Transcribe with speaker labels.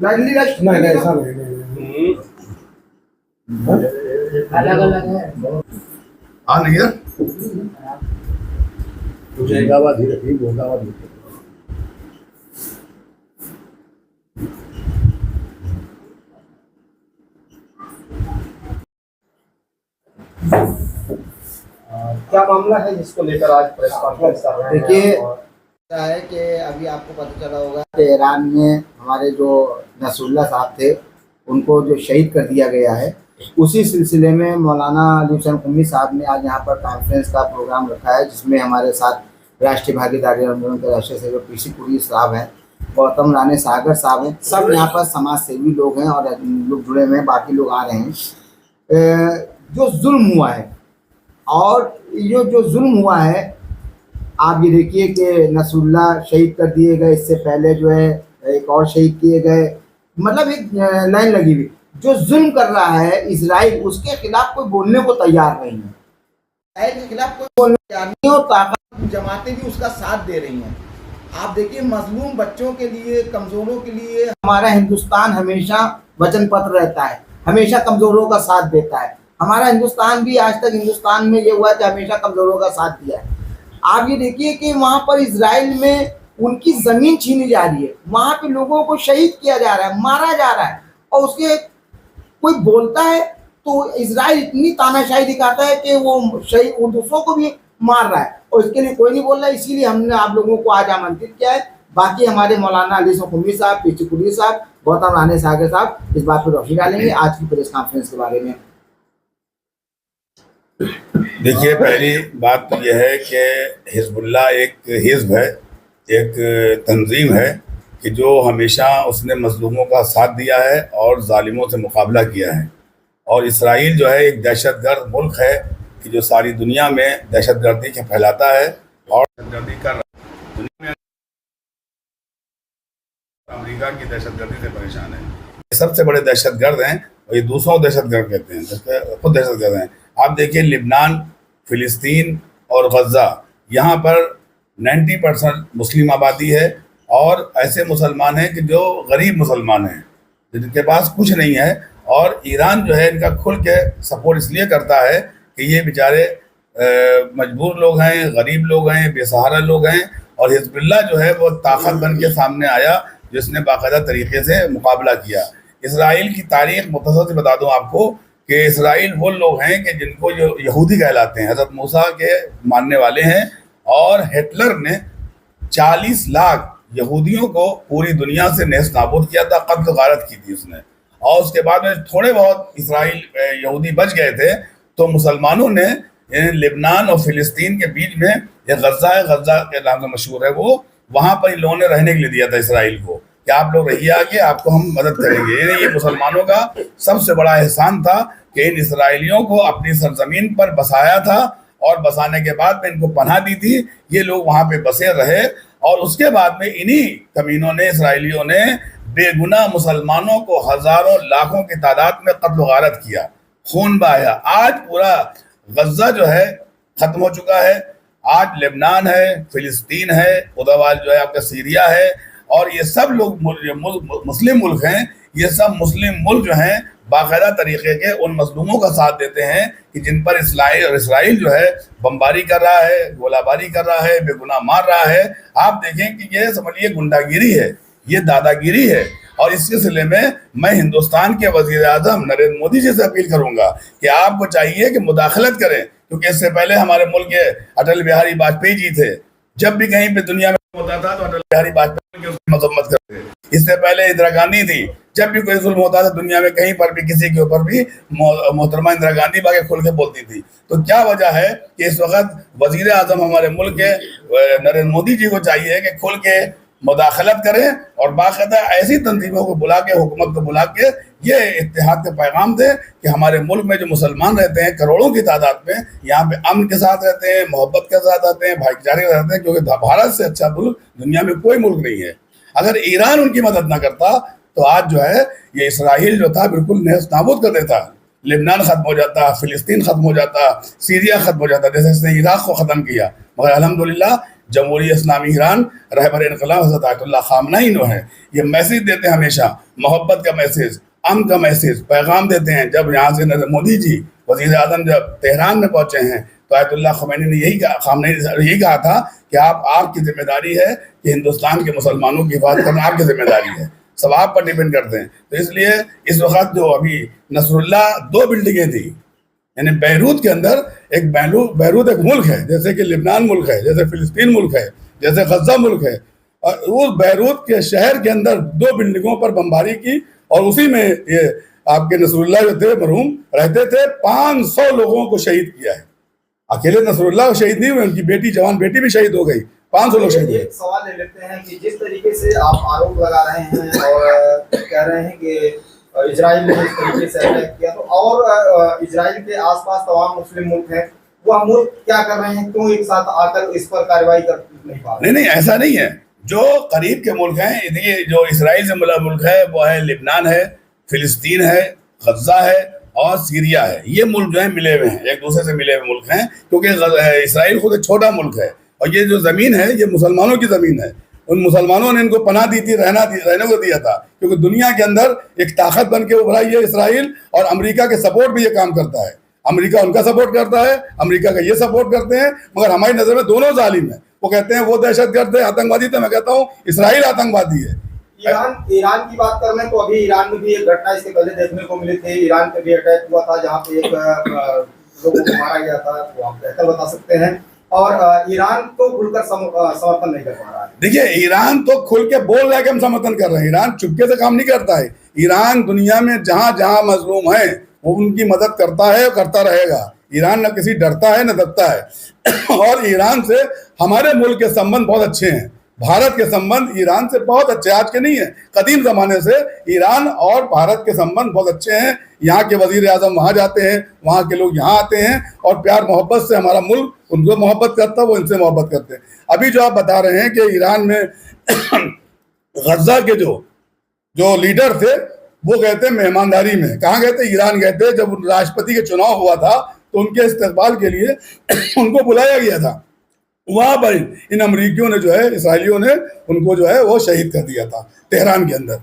Speaker 1: نہیں ایسا نہیں
Speaker 2: الگ الگ ہے.
Speaker 3: ہاں نہیں ہے
Speaker 4: کیا معاملہ ہے جس کو لے کر آج پریس کانفرنس کر رہے ہیں؟
Speaker 2: دیکھیے ایسا ہے کہ ابھی آپ کو پتہ چلا ہوگا کہ ایران میں ہمارے جو نصر اللہ صاحب تھے ان کو جو شہید کر دیا گیا ہے، اسی سلسلے میں مولانا علی حسین قمی صاحب نے آج یہاں پر کانفرنس کا پروگرام رکھا ہے، جس میں ہمارے ساتھ راشٹری بھاگیداری آندولن کے راشٹری صدر پی سی پوری صاحب ہیں، گوتم رانے ساگر صاحب ہیں، سب یہاں پر سماج سیوی لوگ ہیں اور لوگ جڑے ہوئے ہیں، باقی لوگ آ رہے ہیں. جو ظلم ہوا ہے اور یہ جو ظلم ہوا ہے، آپ یہ دیکھیے کہ نصر اللہ شہید کر دیے گئے، اس سے پہلے جو ہے ایک اور شہید کیے گئے، مطلب ایک لائن لگی ہوئی. جو ظلم کر رہا ہے اسرائیل، اس کے خلاف کوئی بولنے کو تیار نہیں ہے، اسرائیل کے خلاف کوئی بولنے کو تیار نہیں ہے، اور طاقت جماعتیں بھی اس کا ساتھ دے رہی ہیں. آپ دیکھیے مظلوم بچوں کے لیے، کمزوروں کے لیے ہمارا ہندوستان ہمیشہ وچن پتر رہتا ہے، ہمیشہ کمزوروں کا ساتھ دیتا ہے. ہمارا ہندوستان بھی آج تک ہندوستان میں یہ ہوا ہے کہ ہمیشہ کمزوروں کا ساتھ دیا ہے. آپ یہ دیکھیے کہ وہاں پر اسرائیل میں ان کی زمین چھینی جا رہی ہے، وہاں پہ لوگوں کو شہید کیا جا رہا ہے، مارا جا رہا ہے، اور اس کے کوئی بولتا ہے تو اسرائیل اتنی تاناشاہی دکھاتا ہے کہ وہ شہید دوسروں کو بھی مار رہا ہے، اور اس کے لیے کوئی نہیں بول رہا ہے. اسی لیے ہم نے آپ لوگوں کو آج آمنترت کیا ہے. باقی ہمارے مولانا علی حسین قمی صاحب، پی سی پوری صاحب، گوتم رانے ساگر صاحب اس بات پہ روشنی ڈالیں گے آج کی پریس کانفرنس کے بارے میں.
Speaker 3: دیکھیے پہلی بات تو یہ ہے کہ حزب اللہ ایک حزب ہے، ایک تنظیم ہے کہ جو ہمیشہ اس نے مظلوموں کا ساتھ دیا ہے اور ظالموں سے مقابلہ کیا ہے. اور اسرائیل جو ہے ایک دہشت گرد ملک ہے کہ جو ساری دنیا میں دہشت گردی کے پھیلاتا ہے اور دہشت گردی کر رہا ہے. دنیا میں امریکہ کی دہشت گردی سے پریشان ہے. یہ سب سے بڑے دہشت گرد ہیں اور یہ دوسروں دہشت گرد کہتے ہیں، خود دہشت گرد ہیں. آپ دیکھیے لبنان، فلسطین اور غزہ، یہاں پر 90% مسلم آبادی ہے، اور ایسے مسلمان ہیں کہ جو غریب مسلمان ہیں جن کے پاس کچھ نہیں ہے. اور ایران جو ہے ان کا کھل کے سپورٹ اس لیے کرتا ہے کہ یہ بیچارے مجبور لوگ ہیں، غریب لوگ ہیں، بے سہارا لوگ ہیں. اور حزب اللہ جو ہے وہ طاقت بن کے سامنے آیا جس نے باقاعدہ طریقے سے مقابلہ کیا. اسرائیل کی تاریخ مختصر سے بتا دوں آپ کو کہ اسرائیل وہ لوگ ہیں کہ جن کو جو یہودی کہلاتے ہیں، حضرت موسیٰ کے ماننے والے ہیں. اور ہٹلر نے 40 لاکھ یہودیوں کو پوری دنیا سے نیست نابود کیا تھا، قتل و غارت کی تھی اس نے. اور اس کے بعد میں تھوڑے بہت اسرائیل یہودی بچ گئے تھے تو مسلمانوں نے لبنان اور فلسطین کے بیچ میں یہ غزہ ہے، غزہ کے نام سے مشہور ہے، وہ وہاں پر ان لوگوں نے رہنے کے لیے دیا تھا اسرائیل کو کہ آپ لوگ رہیے آگے، آپ کو ہم مدد کریں گے. یہ مسلمانوں کا سب سے بڑا احسان تھا کہ ان اسرائیلیوں کو اپنی سرزمین پر بسایا تھا، اور بسانے کے بعد میں ان کو پناہ دی تھی. یہ لوگ وہاں پہ بسے رہے، اور اس کے بعد میں انہی کمینوں نے، اسرائیلیوں نے بے گناہ مسلمانوں کو ہزاروں لاکھوں کی تعداد میں قتل و غارت کیا، خون بہایا. آج پورا غزہ جو ہے ختم ہو چکا ہے. آج لبنان ہے، فلسطین ہے، ادوال جو ہے آپ کا سیریا ہے، اور یہ سب لوگ مسلم ملک ہیں. یہ سب مسلم ملک جو ہیں باقاعدہ طریقے کے ان مظلوموں کا ساتھ دیتے ہیں کہ جن پر اسرائیل جو ہے بمباری کر رہا ہے، گولہ باری کر رہا ہے، بے گناہ مار رہا ہے. آپ دیکھیں کہ یہ سمجھیے گنڈا گیری ہے، یہ دادا گیری ہے. اور اس سلسلے میں ہندوستان کے وزیر اعظم نریندر مودی جی سے اپیل کروں گا کہ آپ کو چاہیے کہ مداخلت کریں، کیونکہ اس سے پہلے ہمارے ملک کے اٹل بہاری واجپئی جی تھے. جب بھی کہیں پہ دنیا میں ہوتا تھا تو اٹل بہاری واجپئی کی اس کی مذمت کرتے. اس سے پہلے اندرا گاندھی تھی، جب بھی کوئی ظلم ہوتا تھا دنیا میں کہیں پر بھی کسی کے اوپر بھی محترمہ اندرا گاندھی باقی کھل کے بولتی تھی. تو کیا وجہ ہے کہ اس وقت وزیر اعظم ہمارے ملک کے نریندر مودی جی کو چاہیے کہ کھل کے مداخلت کریں اور باقاعدہ ایسی تنظیموں کو بلا کے، حکومت کو بلا کے یہ اتحاد کا پیغام دے کہ ہمارے ملک میں جو مسلمان رہتے ہیں کروڑوں کی تعداد میں، یہاں پہ امن کے ساتھ رہتے ہیں، محبت کے ساتھ رہتے ہیں، بھائی چارے رہتے ہیں، کیونکہ بھارت سے اچھا ملک دنیا میں کوئی ملک نہیں ہے. اگر ایران ان کی مدد نہ کرتا تو آج جو ہے یہ اسرائیل جو تھا بالکل نیست نابود کر دیتا. لبنان ختم ہو جاتا، فلسطین ختم ہو جاتا، سیریا ختم ہو جاتا، جیسے اس نے عراق کو ختم کیا. مگر الحمدللہ جمہوری اسلامی ایران رہبر انقلاب حضرت آیت اللہ خامنہ جو ہے یہ میسیج دیتے ہیں ہمیشہ، محبت کا میسیج، امن کا میسیج، پیغام دیتے ہیں. جب یہاں سے نریندر مودی جی وزیر اعظم جب تہران میں پہنچے ہیں تو آیت اللہ خمینی نے یہی کہا تھا کہ آپ کی ذمہ داری ہے کہ ہندوستان کے مسلمانوں کی حفاظت کرنا آپ کی ذمہ داری ہے، سب آپ پر ڈیپینڈ کرتے ہیں. تو اس لیے اس وقت جو ابھی نصر اللہ 2 بلڈنگیں تھیں، یعنی بیروت کے اندر بیروت ایک ملک ہے، جیسے کہ لبنان ملک ہے، جیسے فلسطین ملک ہے، جیسے غزہ ملک ہے، اور اس بیروت کے شہر کے اندر 2 بلڈنگوں پر بمباری کی، اور اسی میں یہ آپ کے نصر اللہ جو تھے مرحوم رہتے تھے، 500 لوگوں کو شہید کیا ہے. اکیلے نصر اللہ شہید نہیں ہوئے، ان کی بیٹی جوان بیٹی بھی شہید ہو گئی، 500 لوگ شہید ہوئے.
Speaker 4: ایک سوال لے لیتے ہیں کہ جس طریقے سے آپ آروپ لگا رہے ہیں اور کہہ رہے ہیں کہ اسرائیل نے اس طریقے سے اٹیک کیا، تو اور اسرائیل کے آس پاس تمام مسلم ملک ہیں، وہ ملک کیا کر رہے ہیں؟ کیوں ایک ساتھ آ کر اس پر کارروائی کر نہیں پا رہے؟
Speaker 3: نہیں ایسا نہیں ہے. جو قریب کے ملک ہیں، دیکھیے جو اسرائیل سے ملا ملک ہے وہ ہے لبنان ہے، فلسطین ہے، غزہ ہے اور سیریا ہے. یہ ملک جو ہیں ملے ہوئے ہیں، ایک دوسرے سے ملے ہوئے ملک ہیں، کیونکہ اسرائیل خود ایک چھوٹا ملک ہے، اور یہ جو زمین ہے یہ مسلمانوں کی زمین ہے. ان مسلمانوں نے ان کو پناہ دی تھی، رہنے کو دیا تھا، کیونکہ دنیا کے اندر ایک طاقت بن کے ابھرا یہ اسرائیل، اور امریکہ کے سپورٹ بھی یہ کام کرتا ہے. امریکہ ان کا سپورٹ کرتا ہے، امریکہ کا یہ سپورٹ کرتے ہیں، مگر ہماری نظر میں دونوں ظالم ہیں. وہ کہتے ہیں وہ دہشت گرد ہے، آتنکوادی، تو میں کہتا ہوں اسرائیل آتنکوادی ہے.
Speaker 4: ایران کی بات کر لیں تو ابھی ایران میں بھی ایک گھٹنا اس کے پہلے دیکھنے کو ملی تھی، ایران پہ بھی اٹیک ہوا تھا جہاں پہ ایک لوگوں کو مارا گیا تھا، وہ آپ بہتر بتا سکتے ہیں. اور ایران تو کھل کر سمرتھن نہیں کر پا رہا ہے.
Speaker 3: دیکھیے ایران تو کھل کے بول رہا ہے کہ ہم سمرتھن کر رہے ہیں، ایران چپکے سے کام نہیں کرتا ہے. ایران دنیا میں جہاں جہاں مظلوم ہیں وہ ان کی مدد کرتا ہے اور کرتا رہے گا. ایران نہ کسی ڈرتا ہے نہ دبتا ہے. اور ایران سے ہمارے ملک کے سمبند بہت اچھے ہیں، بھارت کے سمبند ایران سے بہت اچھے، آج کے نہیں ہیں، قدیم زمانے سے ایران اور بھارت کے سمبند بہت اچھے ہیں. یہاں کے وزیر اعظم وہاں جاتے ہیں، وہاں کے لوگ یہاں آتے ہیں، اور پیار محبت سے ہمارا ملک ان کو محبت کرتا ہے، وہ ان سے محبت کرتے ہیں. ابھی جو آپ بتا رہے ہیں کہ ایران میں غزہ کے جو لیڈر تھے وہ گئے تھے مہمانداری میں، کہاں گئے تھے؟ ایران گئے تھے. جب راشٹرپتی کے چناؤ ہوا تھا تو ان کے استقبال کے لیے ان کو بلایا گیا تھا. وہاں پر ان امریکیوں نے جو ہے، اسرائیلیوں نے ان کو جو ہے وہ شہید کر دیا تھا تہران کے اندر.